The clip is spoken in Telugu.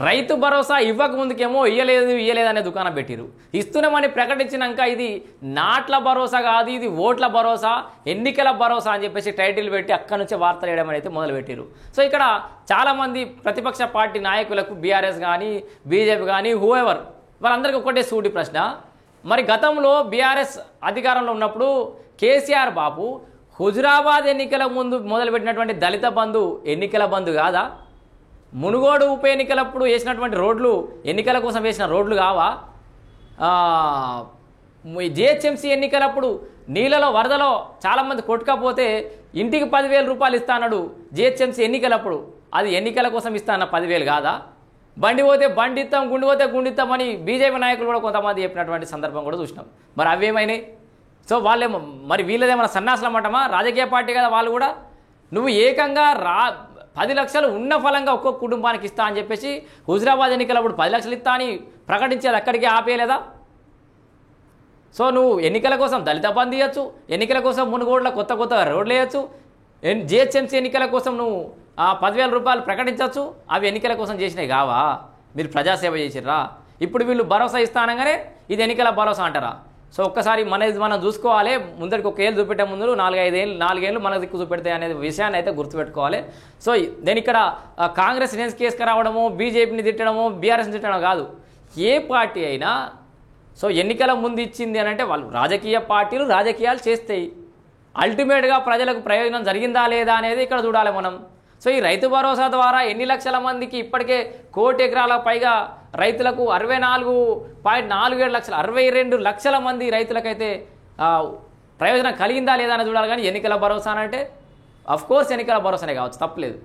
రైతు భరోసా ఇవ్వకముందుకేమో ఇయ్యలేదు అనే దుకాణం పెట్టిరు. ఇస్తున్నామని ప్రకటించినాక ఇది నాట్ల భరోసా కాదు, ఇది ఓట్ల భరోసా, ఎన్నికల భరోసా అని చెప్పేసి టైటిల్ పెట్టి అక్కడి నుంచి వార్తలు వేయడం అయితే మొదలుపెట్టిరు. సో ఇక్కడ చాలామంది ప్రతిపక్ష పార్టీ నాయకులకు బీఆర్ఎస్ కానీ బీజేపీ కానీ హూఎవర్ వాళ్ళందరికీ ఒకటే సూటి ప్రశ్న, మరి గతంలో బీఆర్ఎస్ అధికారంలో ఉన్నప్పుడు కేసీఆర్ బాబు హుజురాబాద్ ఎన్నికల ముందు మొదలుపెట్టినటువంటి దళిత బంధు ఎన్నికల బంధు కాదా? మునుగోడు ఉప ఎన్నికలప్పుడు వేసినటువంటి రోడ్లు ఎన్నికల కోసం వేసిన రోడ్లు కావా? జిహెచ్ఎంసీ ఎన్నికలప్పుడు నీళ్ళలో వరదలో చాలామంది కొట్టుకపోతే ఇంటికి 10,000 రూపాయలు ఇస్తానడు జిహెచ్ఎంసీ ఎన్నికలప్పుడు, అది ఎన్నికల కోసం ఇస్తాన 10,000 కాదా? బండి పోతే బండి ఇస్తాం, గుండు పోతే గుండు ఇస్తామని బీజేపీ నాయకులు కూడా కొంతమంది చెప్పినటువంటి సందర్భం కూడా చూసినాం. మరి అవేమైనాయి? సో వాళ్ళేమో మరి వీళ్ళదేమన్నా సన్నాసులమంటమా? రాజకీయ పార్టీ కదా వాళ్ళు కూడా. నువ్వు ఏకంగా 10 లక్షలు ఉన్న ఫలంగా ఒక్కొక్క కుటుంబానికి ఇస్తా అని చెప్పేసి హుజురాబాద్ ఎన్నికలప్పుడు 10 లక్షలు ఇస్తా అని ప్రకటించేది అక్కడికే ఆపేయలేదా? సో నువ్వు ఎన్నికల కోసం దళిత బంధు ఇవ్వచ్చు, ఎన్నికల కోసం మునుగోడులో కొత్త రోడ్లు వేయచ్చు, జిహెచ్ఎంసీ ఎన్నికల కోసం నువ్వు 10,000 రూపాయలు ప్రకటించవచ్చు. అవి ఎన్నికల కోసం చేసినవి కావా? మీరు ప్రజాసేవ చేసిర్రా? ఇప్పుడు వీళ్ళు భరోసా ఇస్తానగానే ఇది ఎన్నికల భరోసా అంటారా? సో ఒక్కసారి మనం చూసుకోవాలి. ముందరికి ఒక ఏళ్ళు చూపెట్టే ముందు 4 ఏళ్ళు మన దిక్కు చూపెడతాయి అనే విషయాన్ని అయితే గుర్తుపెట్టుకోవాలి. సో నేను ఇక్కడ కాంగ్రెస్ కేసుకు రావడము, బీజేపీని తిట్టడము, బీఆర్ఎస్ని తిట్టడం కాదు. ఏ పార్టీ అయినా సో ఎన్నికల ముందు ఇచ్చింది అని అంటే వాళ్ళు రాజకీయ పార్టీలు రాజకీయాలు చేస్తాయి. అల్టిమేట్గా ప్రజలకు ప్రయోజనం జరిగిందా లేదా అనేది ఇక్కడ చూడాలి మనం. సో ఈ రైతు భరోసా ద్వారా ఎన్ని లక్షల మందికి ఇప్పటికే 1 కోటి ఎకరాల పైగా రైతులకు 64.47 లక్షలు 62 లక్షల మంది రైతులకైతే ప్రయోజనం కలిగిందా లేదా అని చూడాలి. కానీ ఎన్నికల భరోసా అంటే అఫ్కోర్స్ ఎన్నికల భరోసానే కావచ్చు, తప్పలేదు.